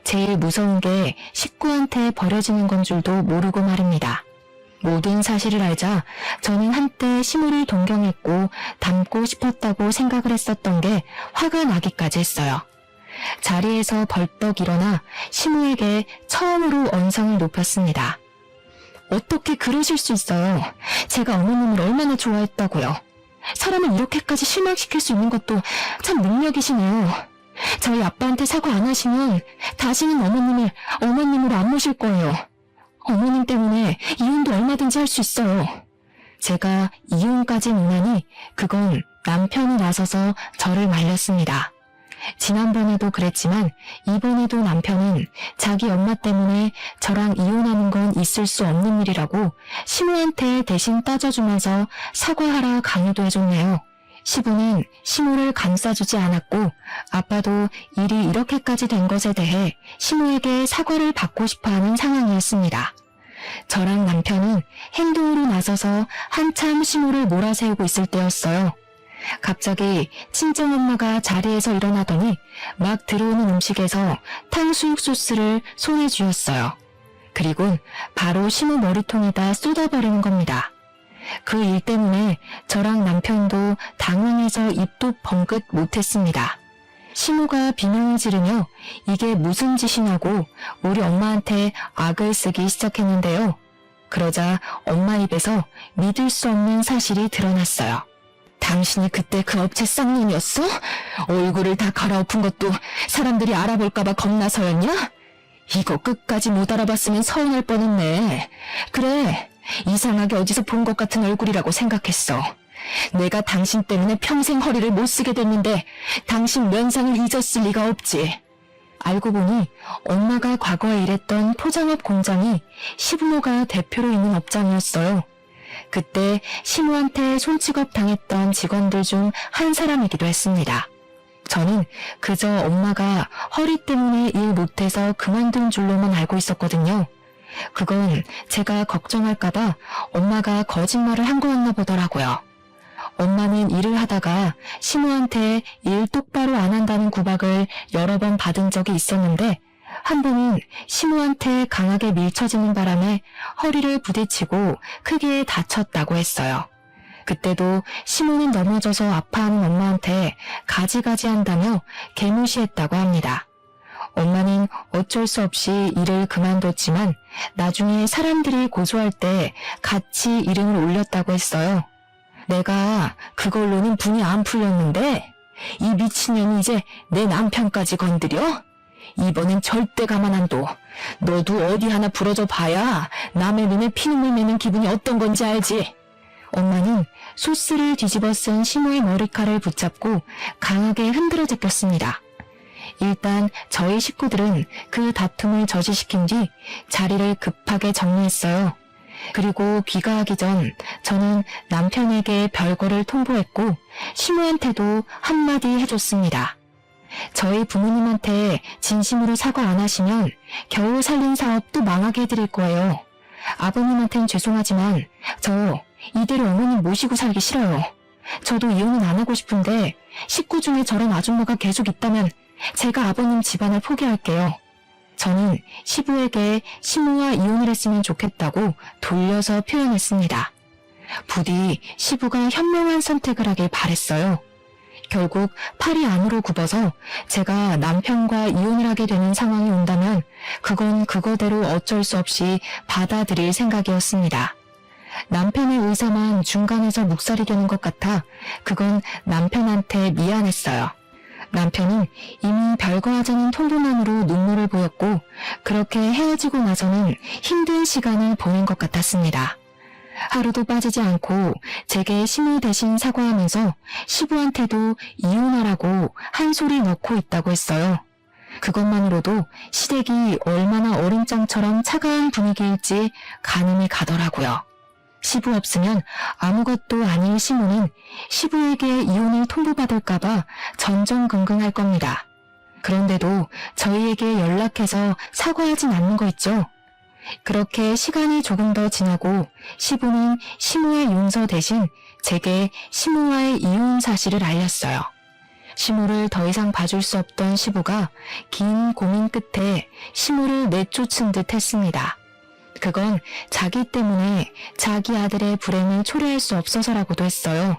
제일 무서운 게 식구한테 버려지는 건 줄도 모르고 말입니다. 모든 사실을 알자 저는 한때 시모를 동경했고 닮고 싶었다고 생각을 했었던 게 화가 나기까지 했어요. 자리에서 벌떡 일어나 시모에게 처음으로 언성을 높였습니다. 어떻게 그러실 수 있어요? 제가 어머님을 얼마나 좋아했다고요. 사람을 이렇게까지 실망시킬 수 있는 것도 참 능력이시네요. 저희 아빠한테 사과 안 하시면 다시는 어머님으로 안 모실 거예요. 어머님 때문에 이혼도 얼마든지 할 수 있어요. 제가 이혼까지 논하니 그건 남편이 나서서 저를 말렸습니다. 지난번에도 그랬지만 이번에도 남편은 자기 엄마 때문에 저랑 이혼하는 건 있을 수 없는 일이라고 시모한테 대신 따져주면서 사과하라 강요도 해줬네요. 시부는 시모를 감싸주지 않았고 아빠도 일이 이렇게까지 된 것에 대해 시모에게 사과를 받고 싶어하는 상황이었습니다. 저랑 남편은 행동으로 나서서 한참 시모를 몰아세우고 있을 때였어요. 갑자기 친정엄마가 자리에서 일어나더니 막 들어오는 음식에서 탕수육 소스를 손에 쥐었어요. 그리고 바로 시모 머리통에다 쏟아버리는 겁니다. 그 일 때문에 저랑 남편도 당황해서 입도 벙긋 못했습니다. 시모가 비명을 지르며 이게 무슨 짓이냐고 우리 엄마한테 악을 쓰기 시작했는데요. 그러자 엄마 입에서 믿을 수 없는 사실이 드러났어요. 당신이 그때 그 업체 쌍놈이었어? 얼굴을 다 갈아엎은 것도 사람들이 알아볼까봐 겁나서였냐? 이거 끝까지 못 알아봤으면 서운할 뻔했네. 그래, 이상하게 어디서 본 것 같은 얼굴이라고 생각했어. 내가 당신 때문에 평생 허리를 못 쓰게 됐는데 당신 면상을 잊었을 리가 없지. 알고 보니 엄마가 과거에 일했던 포장업 공장이 시부모가 대표로 있는 업장이었어요. 그때 시모한테 손찌검 당했던 직원들 중 한 사람이기도 했습니다. 저는 그저 엄마가 허리 때문에 일 못해서 그만둔 줄로만 알고 있었거든요. 그건 제가 걱정할까봐 엄마가 거짓말을 한 거였나 보더라고요. 엄마는 일을 하다가 시모한테 일 똑바로 안 한다는 구박을 여러 번 받은 적이 있었는데 한 번은 시모한테 강하게 밀쳐지는 바람에 허리를 부딪히고 크게 다쳤다고 했어요. 그때도 시모는 넘어져서 아파하는 엄마한테 가지가지 한다며 개무시했다고 합니다. 엄마는 어쩔 수 없이 일을 그만뒀지만 나중에 사람들이 고소할 때 같이 이름을 올렸다고 했어요. 내가 그걸로는 분이 안 풀렸는데 이 미친년이 이제 내 남편까지 건드려? 이번엔 절대 가만 안 둬. 너도 어디 하나 부러져 봐야 남의 눈에 피눈물 매는 기분이 어떤 건지 알지? 엄마는 소스를 뒤집어 쓴 시모의 머리칼을 붙잡고 강하게 흔들어 제꼈습니다. 일단 저희 식구들은 그 다툼을 저지시킨 뒤 자리를 급하게 정리했어요. 그리고 귀가하기 전 저는 남편에게 별거를 통보했고 시모한테도 한마디 해줬습니다. 저희 부모님한테 진심으로 사과 안 하시면 겨우 살린 사업도 망하게 해드릴 거예요. 아버님한텐 죄송하지만 저 이대로 어머님 모시고 살기 싫어요. 저도 이혼은 안 하고 싶은데 식구 중에 저런 아줌마가 계속 있다면 제가 아버님 집안을 포기할게요. 저는 시부에게 시모와 이혼을 했으면 좋겠다고 돌려서 표현했습니다. 부디 시부가 현명한 선택을 하길 바랬어요. 결국 팔이 안으로 굽어서 제가 남편과 이혼을 하게 되는 상황이 온다면 그건 그거대로 어쩔 수 없이 받아들일 생각이었습니다. 남편의 의사만 중간에서 묵살이 되는 것 같아 그건 남편한테 미안했어요. 남편은 이미 별거 하자는 통보만으로 눈물을 보였고 그렇게 헤어지고 나서는 힘든 시간을 보낸 것 같았습니다. 하루도 빠지지 않고 제게 시모 대신 사과하면서 시부한테도 이혼하라고 한 소리 넣고 있다고 했어요. 그것만으로도 시댁이 얼마나 어린장처럼 차가운 분위기일지 가늠이 가더라고요. 시부 없으면 아무것도 아닐 시모는 시부에게 이혼을 통보받을까봐 전전긍긍할 겁니다. 그런데도 저희에게 연락해서 사과하진 않는 거 있죠? 그렇게 시간이 조금 더 지나고 시부는 시모의 용서 대신 제게 시모와의 이혼 사실을 알렸어요. 시모를 더 이상 봐줄 수 없던 시부가 긴 고민 끝에 시모를 내쫓은 듯 했습니다. 그건 자기 때문에 자기 아들의 불행을 초래할 수 없어서라고도 했어요.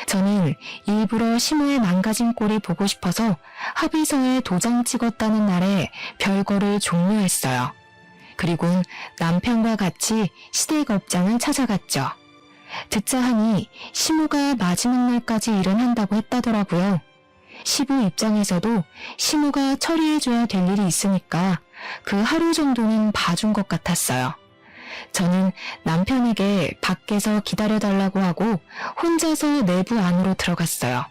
저는 일부러 시모의 망가진 꼴이 보고 싶어서 합의서에 도장 찍었다는 날에 별거를 종료했어요. 그리고는 남편과 같이 시댁 업장을 찾아갔죠. 듣자 하니 시모가 마지막 날까지 일은 한다고 했다더라고요. 시부 입장에서도 시모가 처리해줘야 될 일이 있으니까 그 하루 정도는 봐준 것 같았어요. 저는 남편에게 밖에서 기다려달라고 하고 혼자서 내부 안으로 들어갔어요.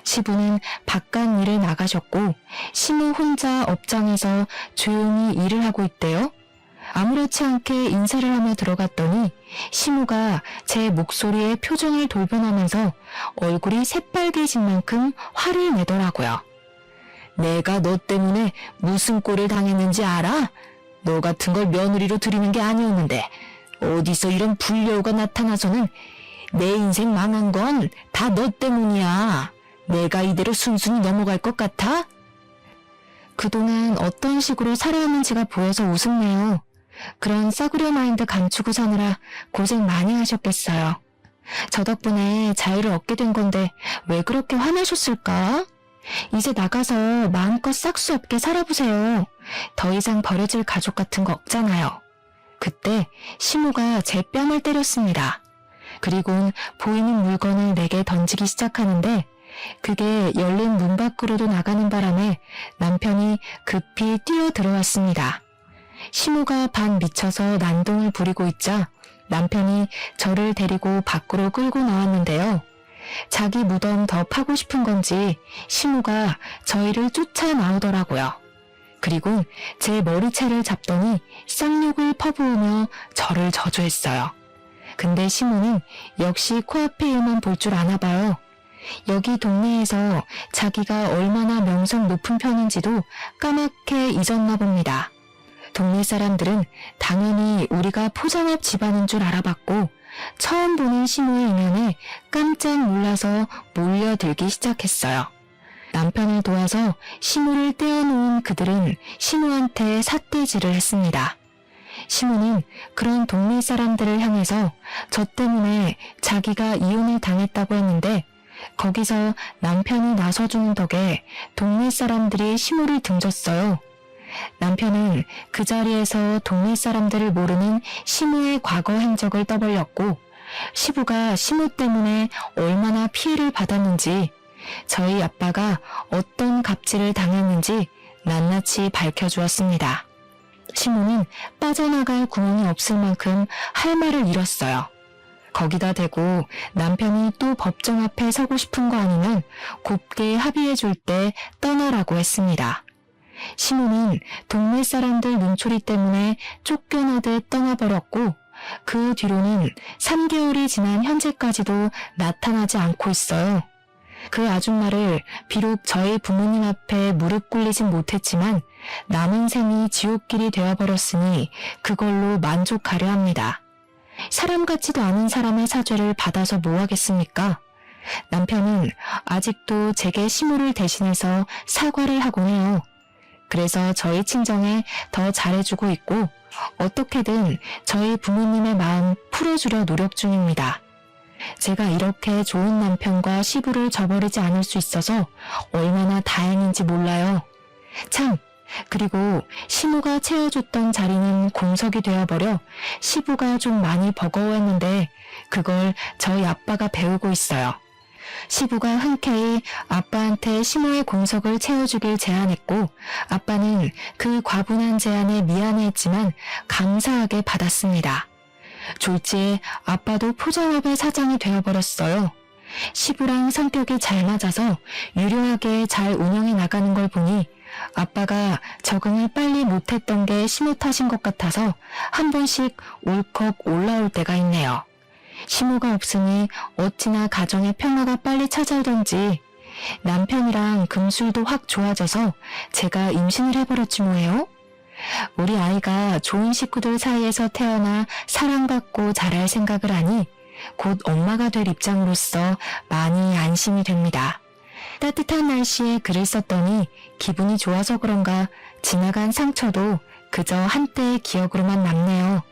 시부는 바깥 일을 나가셨고 시모 혼자 업장에서 조용히 일을 하고 있대요. 아무렇지 않게 인사를 하며 들어갔더니 시모가 제 목소리에 표정을 돌변하면서 얼굴이 새빨개진 만큼 화를 내더라고요. 내가 너 때문에 무슨 꼴을 당했는지 알아? 너 같은 걸 며느리로 들이는 게 아니었는데 어디서 이런 불려우가 나타나서는 내 인생 망한 건 다 너 때문이야. 내가 이대로 순순히 넘어갈 것 같아? 그동안 어떤 식으로 살아왔는지가 보여서 우습네요. 그런 싸구려 마인드 감추고 사느라 고생 많이 하셨겠어요. 저 덕분에 자유를 얻게 된 건데 왜 그렇게 화나셨을까? 이제 나가서 마음껏 싹수 없게 살아보세요. 더 이상 버려질 가족 같은 거 없잖아요. 그때 시모가 제 뺨을 때렸습니다. 그리곤 보이는 물건을 내게 던지기 시작하는데 그게 열린 문 밖으로도 나가는 바람에 남편이 급히 뛰어 들어왔습니다. 시모가 반 미쳐서 난동을 부리고 있자 남편이 저를 데리고 밖으로 끌고 나왔는데요. 자기 무덤 더 파고 싶은 건지 시모가 저희를 쫓아 나오더라고요. 그리고 제 머리채를 잡더니 쌍욕을 퍼부으며 저를 저주했어요. 근데 시모는 역시 코앞의 일만 볼 줄 아나 봐요. 여기 동네에서 자기가 얼마나 명성 높은 편인지도 까맣게 잊었나 봅니다. 동네 사람들은 당연히 우리가 포장업 집안인 줄 알아봤고 처음 보는 시모의 이면에 깜짝 놀라서 몰려들기 시작했어요. 남편을 도와서 시모를 떼어놓은 그들은 시모한테 삿대질을 했습니다. 시모는 그런 동네 사람들을 향해서 저 때문에 자기가 이혼을 당했다고 했는데 거기서 남편이 나서주는 덕에 동네 사람들이 시모를 등졌어요. 남편은 그 자리에서 동네 사람들을 모르는 시모의 과거 행적을 떠벌렸고 시부가 시모 때문에 얼마나 피해를 받았는지 저희 아빠가 어떤 갑질을 당했는지 낱낱이 밝혀주었습니다. 시모는 빠져나갈 구멍이 없을 만큼 할 말을 잃었어요. 거기다 대고 남편이 또 법정 앞에 서고 싶은 거 아니면 곱게 합의해 줄 때 떠나라고 했습니다. 시모는 동네 사람들 눈초리 때문에 쫓겨나듯 떠나버렸고 그 뒤로는 3개월이 지난 현재까지도 나타나지 않고 있어요. 그 아줌마를 비록 저희 부모님 앞에 무릎 꿇리진 못했지만 남은 생이 지옥길이 되어버렸으니 그걸로 만족하려 합니다. 사람 같지도 않은 사람의 사죄를 받아서 뭐 하겠습니까? 남편은 아직도 제게 시모를 대신해서 사과를 하곤 해요. 그래서 저희 친정에 더 잘해주고 있고 어떻게든 저희 부모님의 마음 풀어주려 노력 중입니다. 제가 이렇게 좋은 남편과 시부를 저버리지 않을 수 있어서 얼마나 다행인지 몰라요. 참, 그리고 시모가 채워줬던 자리는 공석이 되어버려 시부가 좀 많이 버거워했는데 그걸 저희 아빠가 배우고 있어요. 시부가 흔쾌히 아빠한테 시모의 공석을 채워주길 제안했고 아빠는 그 과분한 제안에 미안해했지만 감사하게 받았습니다. 졸지에 아빠도 포장업의 사장이 되어버렸어요. 시부랑 성격이 잘 맞아서 유려하게 잘 운영해 나가는 걸 보니 아빠가 적응을 빨리 못했던 게 시모 탓인 것 같아서 한 번씩 울컥 올라올 때가 있네요. 시모가 없으니 어찌나 가정의 평화가 빨리 찾아오던지 남편이랑 금술도 확 좋아져서 제가 임신을 해버렸지 뭐예요? 우리 아이가 좋은 식구들 사이에서 태어나 사랑받고 자랄 생각을 하니 곧 엄마가 될 입장으로서 많이 안심이 됩니다. 따뜻한 날씨에 글을 썼더니 기분이 좋아서 그런가 지나간 상처도 그저 한때의 기억으로만 남네요.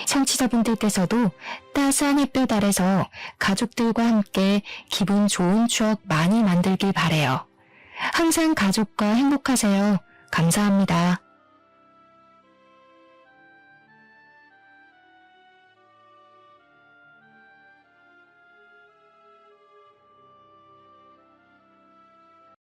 청취자분들께서도 따스한 햇볕 아래서 가족들과 함께 기분 좋은 추억 많이 만들길 바래요. 항상 가족과 행복하세요. 감사합니다.